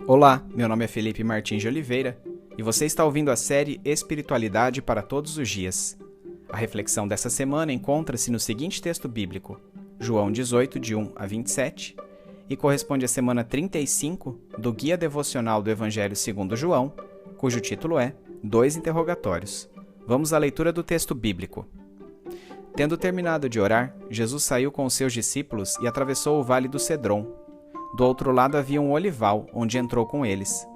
Olá, meu nome é Felipe Martins de Oliveira e você está ouvindo a série Espiritualidade para Todos os Dias. A reflexão dessa semana encontra-se no seguinte texto bíblico, João 18, de 1 a 27, e corresponde à semana 35 do Guia Devocional do Evangelho segundo João, cujo título é Dois Interrogatórios. Vamos à leitura do texto bíblico. Tendo terminado de orar, Jesus saiu com os seus discípulos e atravessou o vale do Cedron. Do outro lado havia um olival, onde entrou com eles.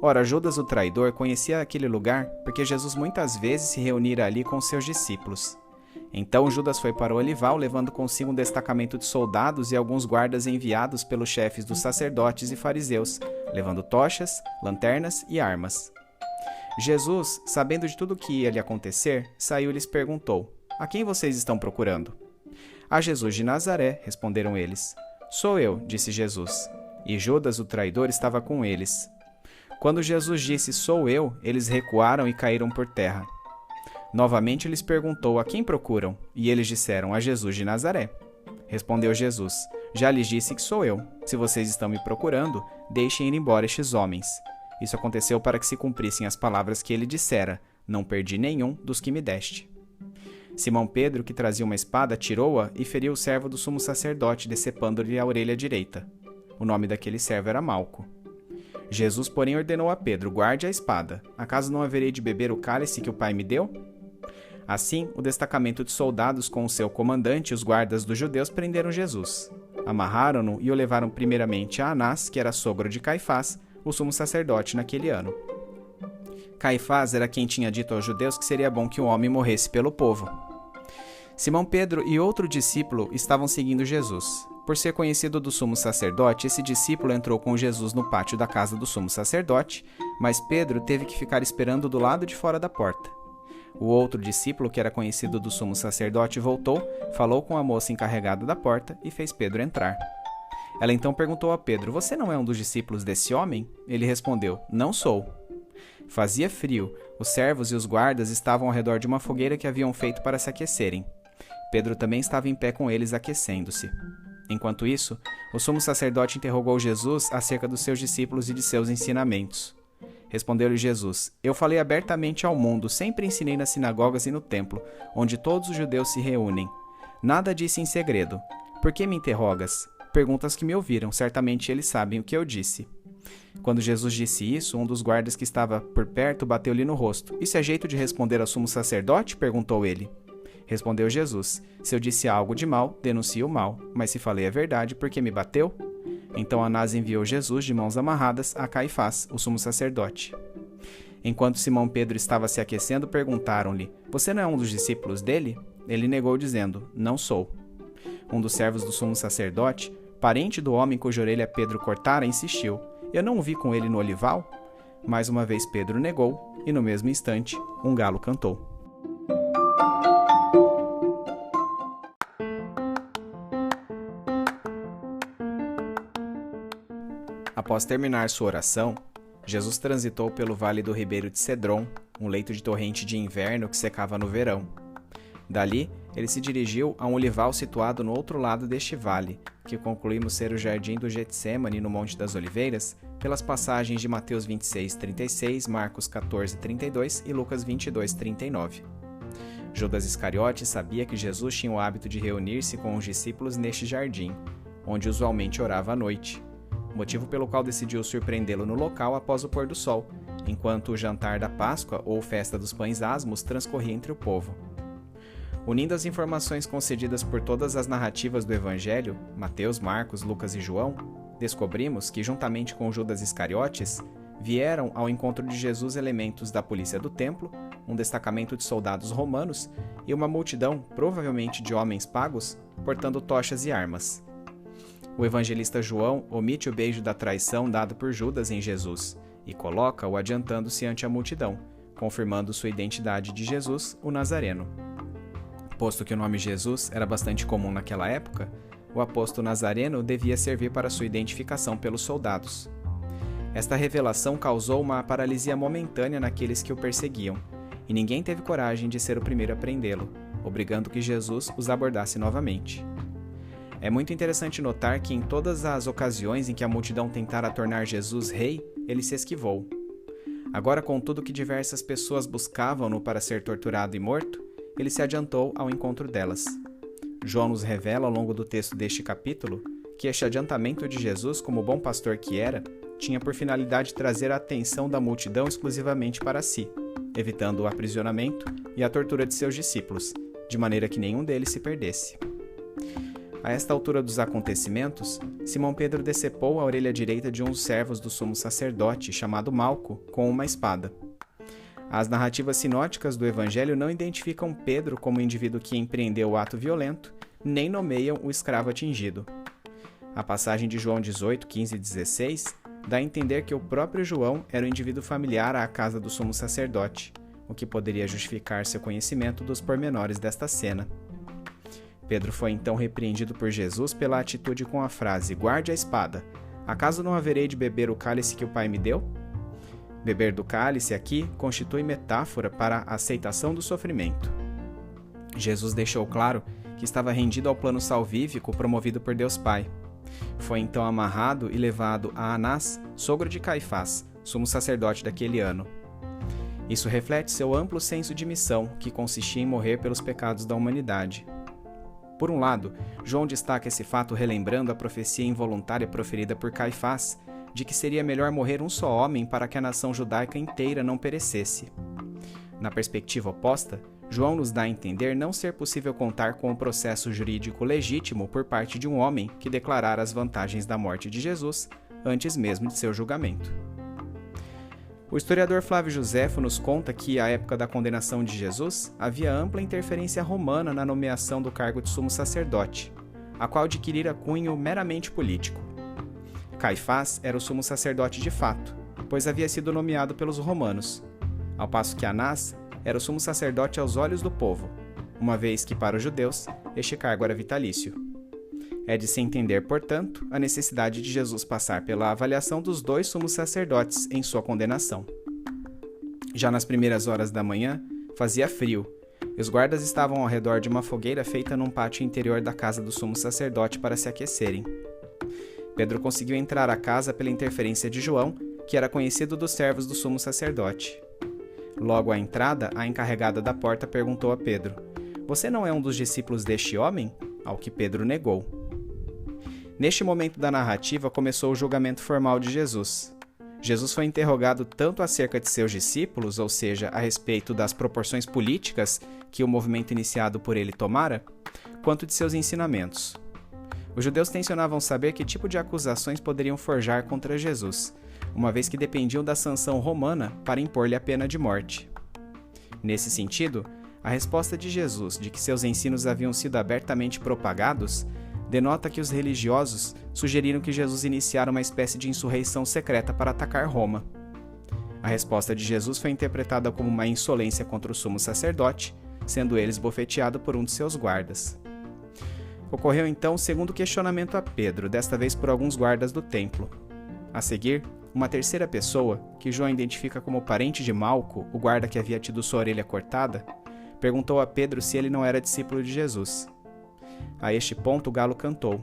Ora, Judas o traidor conhecia aquele lugar, porque Jesus muitas vezes se reunira ali com seus discípulos. Então Judas foi para o olival, levando consigo um destacamento de soldados e alguns guardas enviados pelos chefes dos sacerdotes e fariseus, levando tochas, lanternas e armas. Jesus, sabendo de tudo o que ia lhe acontecer, saiu e lhes perguntou: "A quem vocês estão procurando?" "A Jesus de Nazaré", responderam eles. "Sou eu", disse Jesus. E Judas, o traidor, estava com eles. Quando Jesus disse, "Sou eu", eles recuaram e caíram por terra. Novamente lhes perguntou, "A quem procuram?" E eles disseram, "A Jesus de Nazaré." Respondeu Jesus, "Já lhes disse que sou eu. Se vocês estão me procurando, deixem ir embora estes homens." Isso aconteceu para que se cumprissem as palavras que ele dissera, "Não perdi nenhum dos que me deste." Simão Pedro, que trazia uma espada, tirou-a e feriu o servo do sumo sacerdote, decepando-lhe a orelha direita. O nome daquele servo era Malco. Jesus, porém, ordenou a Pedro, "Guarde a espada. Acaso não haverei de beber o cálice que o Pai me deu?" Assim, o destacamento de soldados com o seu comandante e os guardas dos judeus prenderam Jesus. Amarraram-no e o levaram primeiramente a Anás, que era sogro de Caifás, o sumo sacerdote naquele ano. Caifás era quem tinha dito aos judeus que seria bom que um homem morresse pelo povo. Simão Pedro e outro discípulo estavam seguindo Jesus. Por ser conhecido do sumo sacerdote, esse discípulo entrou com Jesus no pátio da casa do sumo sacerdote, mas Pedro teve que ficar esperando do lado de fora da porta. O outro discípulo, que era conhecido do sumo sacerdote, voltou, falou com a moça encarregada da porta e fez Pedro entrar. Ela então perguntou a Pedro, "Você não é um dos discípulos desse homem?" Ele respondeu, "Não sou." Fazia frio, os servos e os guardas estavam ao redor de uma fogueira que haviam feito para se aquecerem. Pedro também estava em pé com eles, aquecendo-se. Enquanto isso, o sumo sacerdote interrogou Jesus acerca dos seus discípulos e de seus ensinamentos. Respondeu-lhe Jesus, "Eu falei abertamente ao mundo, sempre ensinei nas sinagogas e no templo, onde todos os judeus se reúnem. Nada disse em segredo. Por que me interrogas? Perguntas que me ouviram, certamente eles sabem o que eu disse." Quando Jesus disse isso, um dos guardas que estava por perto bateu-lhe no rosto. "Isso é jeito de responder ao sumo sacerdote?" perguntou ele. Respondeu Jesus, "Se eu disse algo de mal, denuncio o mal, mas se falei a verdade, por que me bateu?" Então Anás enviou Jesus de mãos amarradas a Caifás, o sumo sacerdote. Enquanto Simão Pedro estava se aquecendo, perguntaram-lhe, "Você não é um dos discípulos dele?" Ele negou, dizendo, "Não sou." Um dos servos do sumo sacerdote, parente do homem cuja orelha Pedro cortara, insistiu, "Eu não o vi com ele no olival?" Mais uma vez Pedro negou, e no mesmo instante, um galo cantou. Após terminar sua oração, Jesus transitou pelo vale do ribeiro de Cedron, um leito de torrente de inverno que secava no verão. Dali, ele se dirigiu a um olival situado no outro lado deste vale, que concluímos ser o jardim do Getsêmani no Monte das Oliveiras, pelas passagens de Mateus 26:36, Marcos 14:32 e Lucas 22:39. Judas Iscariote sabia que Jesus tinha o hábito de reunir-se com os discípulos neste jardim, onde usualmente orava à noite, motivo pelo qual decidiu surpreendê-lo no local após o pôr do sol, enquanto o jantar da Páscoa ou festa dos pães asmos transcorria entre o povo. Unindo as informações concedidas por todas as narrativas do Evangelho, Mateus, Marcos, Lucas e João, descobrimos que, juntamente com Judas Iscariotes, vieram ao encontro de Jesus elementos da polícia do templo, um destacamento de soldados romanos e uma multidão, provavelmente de homens pagos, portando tochas e armas. O evangelista João omite o beijo da traição dado por Judas em Jesus e coloca-o adiantando-se ante a multidão, confirmando sua identidade de Jesus, o Nazareno. Posto que o nome Jesus era bastante comum naquela época, o aposto Nazareno devia servir para sua identificação pelos soldados. Esta revelação causou uma paralisia momentânea naqueles que o perseguiam, e ninguém teve coragem de ser o primeiro a prendê-lo, obrigando que Jesus os abordasse novamente. É muito interessante notar que em todas as ocasiões em que a multidão tentara tornar Jesus rei, ele se esquivou. Agora, contudo, que diversas pessoas buscavam-no para ser torturado e morto, ele se adiantou ao encontro delas. João nos revela ao longo do texto deste capítulo que este adiantamento de Jesus, como bom pastor que era, tinha por finalidade trazer a atenção da multidão exclusivamente para si, evitando o aprisionamento e a tortura de seus discípulos, de maneira que nenhum deles se perdesse. A esta altura dos acontecimentos, Simão Pedro decepou a orelha direita de um dos servos do sumo sacerdote, chamado Malco, com uma espada. As narrativas sinóticas do Evangelho não identificam Pedro como o indivíduo que empreendeu o ato violento, nem nomeiam o escravo atingido. A passagem de João 18, 15 e 16 dá a entender que o próprio João era o indivíduo familiar à casa do sumo sacerdote, o que poderia justificar seu conhecimento dos pormenores desta cena. Pedro foi então repreendido por Jesus pela atitude com a frase: "Guarde a espada. Acaso não haverei de beber o cálice que o Pai me deu?" Beber do cálice aqui constitui metáfora para a aceitação do sofrimento. Jesus deixou claro que estava rendido ao plano salvífico promovido por Deus Pai. Foi então amarrado e levado a Anás, sogro de Caifás, sumo sacerdote daquele ano. Isso reflete seu amplo senso de missão, que consistia em morrer pelos pecados da humanidade. Por um lado, João destaca esse fato relembrando a profecia involuntária proferida por Caifás, de que seria melhor morrer um só homem para que a nação judaica inteira não perecesse. Na perspectiva oposta, João nos dá a entender não ser possível contar com um processo jurídico legítimo por parte de um homem que declarara as vantagens da morte de Jesus antes mesmo de seu julgamento. O historiador Flávio Joséfo nos conta que, à época da condenação de Jesus, havia ampla interferência romana na nomeação do cargo de sumo sacerdote, a qual adquirira cunho meramente político. Caifás era o sumo sacerdote de fato, pois havia sido nomeado pelos romanos, ao passo que Anás era o sumo sacerdote aos olhos do povo, uma vez que, para os judeus, este cargo era vitalício. É de se entender, portanto, a necessidade de Jesus passar pela avaliação dos dois sumos sacerdotes em sua condenação. Já nas primeiras horas da manhã, fazia frio, e os guardas estavam ao redor de uma fogueira feita num pátio interior da casa do sumo sacerdote para se aquecerem. Pedro conseguiu entrar à casa pela interferência de João, que era conhecido dos servos do sumo sacerdote. Logo à entrada, a encarregada da porta perguntou a Pedro: "Você não é um dos discípulos deste homem?" Ao que Pedro negou. Neste momento da narrativa começou o julgamento formal de Jesus. Jesus foi interrogado tanto acerca de seus discípulos, ou seja, a respeito das proporções políticas que o movimento iniciado por ele tomara, quanto de seus ensinamentos. Os judeus tensionavam saber que tipo de acusações poderiam forjar contra Jesus, uma vez que dependiam da sanção romana para impor-lhe a pena de morte. Nesse sentido, a resposta de Jesus de que seus ensinos haviam sido abertamente propagados denota que os religiosos sugeriram que Jesus iniciara uma espécie de insurreição secreta para atacar Roma. A resposta de Jesus foi interpretada como uma insolência contra o sumo sacerdote, sendo ele esbofeteado por um de seus guardas. Ocorreu então o segundo questionamento a Pedro, desta vez por alguns guardas do templo. A seguir, uma terceira pessoa, que João identifica como parente de Malco, o guarda que havia tido sua orelha cortada, perguntou a Pedro se ele não era discípulo de Jesus. A este ponto o galo cantou.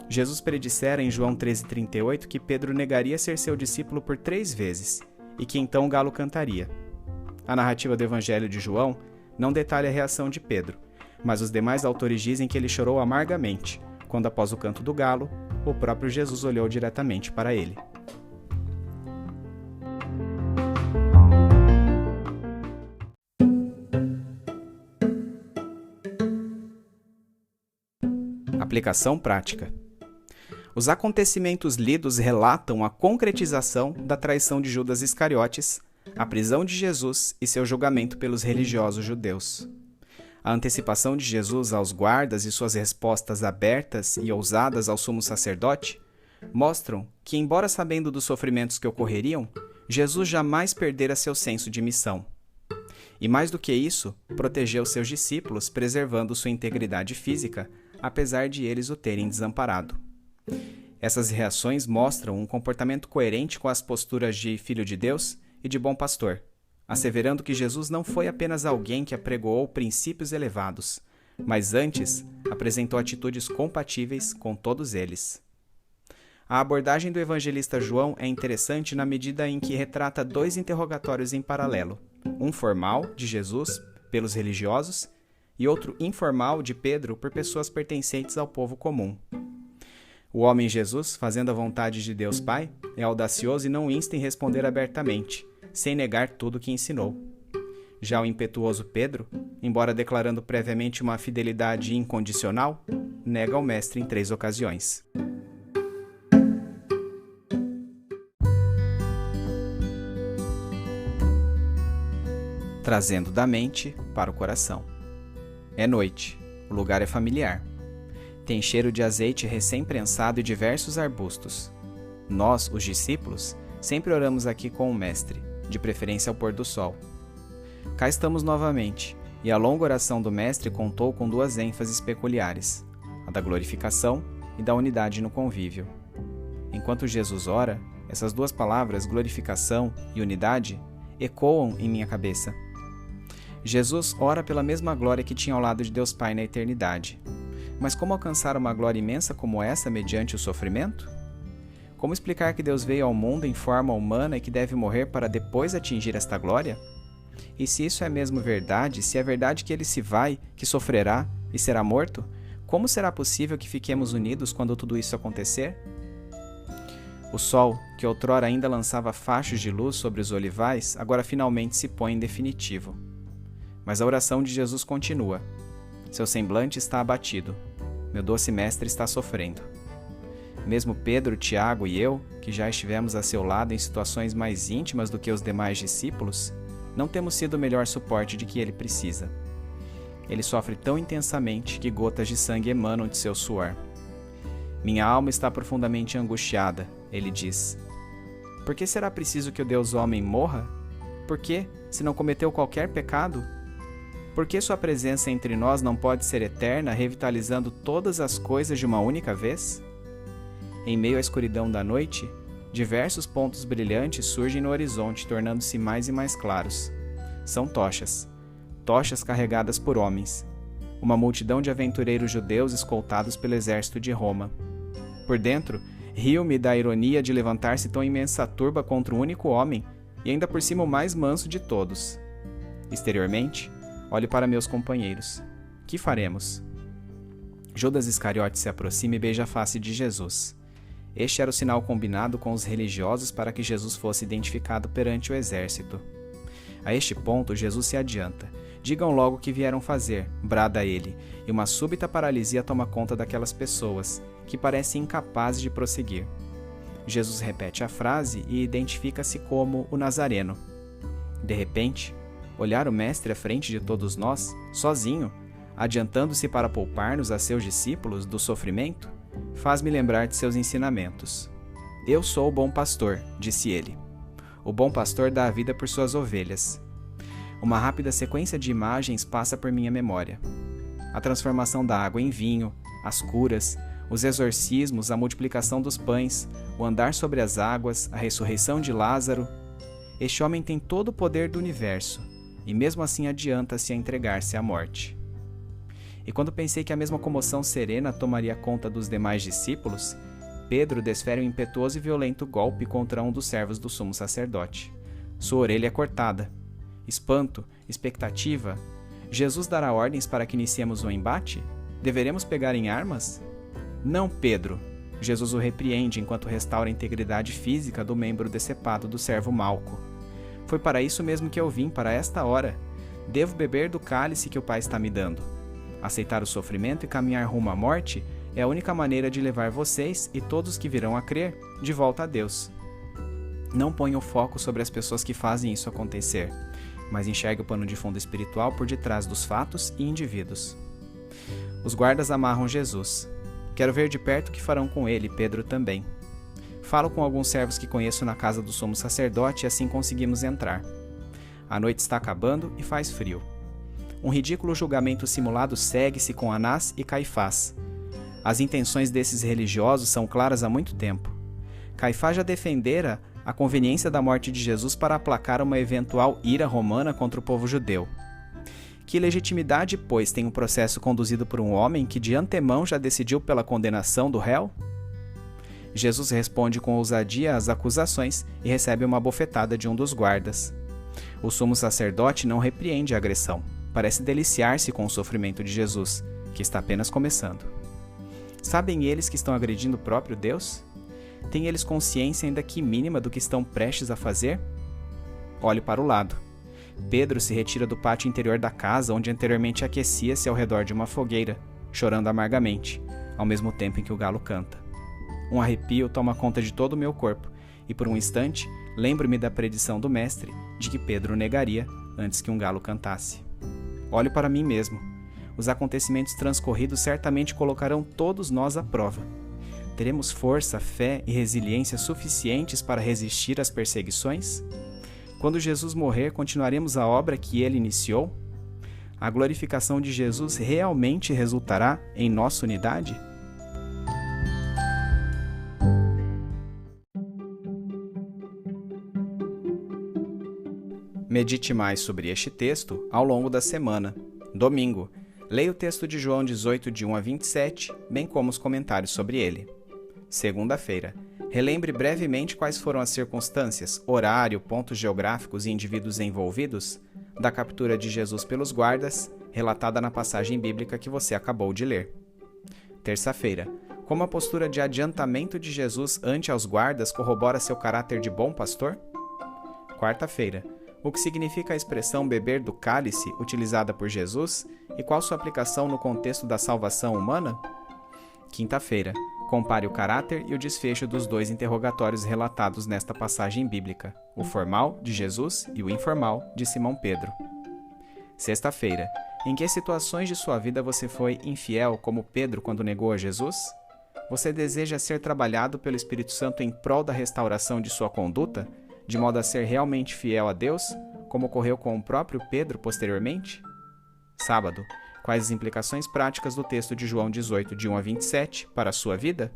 Jesus predissera em João 13,38 que Pedro negaria ser seu discípulo por 3 vezes, e que então o galo cantaria. A narrativa do Evangelho de João não detalha a reação de Pedro, mas os demais autores dizem que ele chorou amargamente, quando após o canto do galo, o próprio Jesus olhou diretamente para ele. Aplicação prática. Os acontecimentos lidos relatam a concretização da traição de Judas Iscariotes, a prisão de Jesus e seu julgamento pelos religiosos judeus. A antecipação de Jesus aos guardas e suas respostas abertas e ousadas ao sumo sacerdote mostram que, embora sabendo dos sofrimentos que ocorreriam, Jesus jamais perdera seu senso de missão. E mais do que isso, protegeu seus discípulos, preservando sua integridade física, apesar de eles o terem desamparado. Essas reações mostram um comportamento coerente com as posturas de Filho de Deus e de bom pastor, asseverando que Jesus não foi apenas alguém que apregoou princípios elevados, mas antes apresentou atitudes compatíveis com todos eles. A abordagem do evangelista João é interessante na medida em que retrata dois interrogatórios em paralelo, um formal, de Jesus, pelos religiosos, e outro informal, de Pedro, por pessoas pertencentes ao povo comum. O homem Jesus, fazendo a vontade de Deus Pai, é audacioso e não insta em responder abertamente, sem negar tudo o que ensinou. Já o impetuoso Pedro, embora declarando previamente uma fidelidade incondicional, nega ao Mestre em 3 ocasiões. Trazendo da mente para o coração. É noite, o lugar é familiar. Tem cheiro de azeite recém-prensado e diversos arbustos. Nós, os discípulos, sempre oramos aqui com o Mestre, de preferência ao pôr do sol. Cá estamos novamente, e a longa oração do Mestre contou com 2 ênfases peculiares, a da glorificação e da unidade no convívio. Enquanto Jesus ora, essas 2 palavras, glorificação e unidade, ecoam em minha cabeça. Jesus ora pela mesma glória que tinha ao lado de Deus Pai na eternidade. Mas como alcançar uma glória imensa como essa mediante o sofrimento? Como explicar que Deus veio ao mundo em forma humana e que deve morrer para depois atingir esta glória? E se isso é mesmo verdade, se é verdade que ele se vai, que sofrerá e será morto, como será possível que fiquemos unidos quando tudo isso acontecer? O sol, que outrora ainda lançava fachos de luz sobre os olivais, agora finalmente se põe em definitivo. Mas a oração de Jesus continua. Seu semblante está abatido. Meu doce mestre está sofrendo. Mesmo Pedro, Tiago e eu, que já estivemos a seu lado em situações mais íntimas do que os demais discípulos, não temos sido o melhor suporte de que ele precisa. Ele sofre tão intensamente que gotas de sangue emanam de seu suor. Minha alma está profundamente angustiada, ele diz. Por que será preciso que o Deus homem morra? Por que, se não cometeu qualquer pecado? Por que sua presença entre nós não pode ser eterna, revitalizando todas as coisas de uma única vez? Em meio à escuridão da noite, diversos pontos brilhantes surgem no horizonte, tornando-se mais e mais claros. São tochas. Tochas carregadas por homens. Uma multidão de aventureiros judeus escoltados pelo exército de Roma. Por dentro, rio-me da ironia de levantar-se tão imensa turba contra um único homem, e ainda por cima o mais manso de todos. Exteriormente, olho para meus companheiros. Que faremos? Judas Iscariote se aproxima e beija a face de Jesus. Este era o sinal combinado com os religiosos para que Jesus fosse identificado perante o exército. A este ponto, Jesus se adianta. Digam logo o que vieram fazer, brada ele, e uma súbita paralisia toma conta daquelas pessoas, que parecem incapazes de prosseguir. Jesus repete a frase e identifica-se como o Nazareno. De repente, olhar o Mestre à frente de todos nós, sozinho, adiantando-se para poupar-nos a seus discípulos do sofrimento, faz-me lembrar de seus ensinamentos. Eu sou o bom pastor, disse ele. O bom pastor dá a vida por suas ovelhas. Uma rápida sequência de imagens passa por minha memória. A transformação da água em vinho, as curas, os exorcismos, a multiplicação dos pães, o andar sobre as águas, a ressurreição de Lázaro. Este homem tem todo o poder do universo, e mesmo assim adianta-se a entregar-se à morte. E quando pensei que a mesma comoção serena tomaria conta dos demais discípulos, Pedro desfere um impetuoso e violento golpe contra um dos servos do sumo sacerdote. Sua orelha é cortada. Espanto, expectativa. Jesus dará ordens para que iniciemos o embate? Deveremos pegar em armas? Não, Pedro. Jesus o repreende enquanto restaura a integridade física do membro decepado do servo Malco. Foi para isso mesmo que eu vim, para esta hora. Devo beber do cálice que o Pai está me dando. Aceitar o sofrimento e caminhar rumo à morte é a única maneira de levar vocês e todos que virão a crer de volta a Deus. Não ponha o foco sobre as pessoas que fazem isso acontecer, mas enxergue o pano de fundo espiritual por detrás dos fatos e indivíduos. Os guardas amarram Jesus. Quero ver de perto o que farão com ele, Pedro também. Falo com alguns servos que conheço na casa do sumo sacerdote e assim conseguimos entrar. A noite está acabando e faz frio. Um ridículo julgamento simulado segue-se com Anás e Caifás. As intenções desses religiosos são claras há muito tempo. Caifás já defendera a conveniência da morte de Jesus para aplacar uma eventual ira romana contra o povo judeu. Que legitimidade, pois, tem um processo conduzido por um homem que de antemão já decidiu pela condenação do réu? Jesus responde com ousadia às acusações e recebe uma bofetada de um dos guardas. O sumo sacerdote não repreende a agressão, parece deliciar-se com o sofrimento de Jesus, que está apenas começando. Sabem eles que estão agredindo o próprio Deus? Têm eles consciência ainda que mínima do que estão prestes a fazer? Olhe para o lado. Pedro se retira do pátio interior da casa, onde anteriormente aquecia-se ao redor de uma fogueira, chorando amargamente, ao mesmo tempo em que o galo canta. Um arrepio toma conta de todo o meu corpo, e por um instante lembro-me da predição do mestre de que Pedro negaria antes que um galo cantasse. Olho para mim mesmo. Os acontecimentos transcorridos certamente colocarão todos nós à prova. Teremos força, fé e resiliência suficientes para resistir às perseguições? Quando Jesus morrer, continuaremos a obra que ele iniciou? A glorificação de Jesus realmente resultará em nossa unidade? Medite mais sobre este texto ao longo da semana. Domingo, leia o texto de João 18, de 1 a 27, bem como os comentários sobre ele. Segunda-feira, relembre brevemente quais foram as circunstâncias, horário, pontos geográficos e indivíduos envolvidos da captura de Jesus pelos guardas, relatada na passagem bíblica que você acabou de ler. Terça-feira, como a postura de adiantamento de Jesus ante aos guardas corrobora seu caráter de bom pastor? Quarta-feira, o que significa a expressão beber do cálice utilizada por Jesus e qual sua aplicação no contexto da salvação humana? Quinta-feira, compare o caráter e o desfecho dos dois interrogatórios relatados nesta passagem bíblica, o formal, de Jesus, e o informal, de Simão Pedro. Sexta-feira, em que situações de sua vida você foi infiel como Pedro quando negou a Jesus? Você deseja ser trabalhado pelo Espírito Santo em prol da restauração de sua conduta, de modo a ser realmente fiel a Deus, como ocorreu com o próprio Pedro posteriormente? Sábado, quais as implicações práticas do texto de João 18, de 1 a 27, para a sua vida?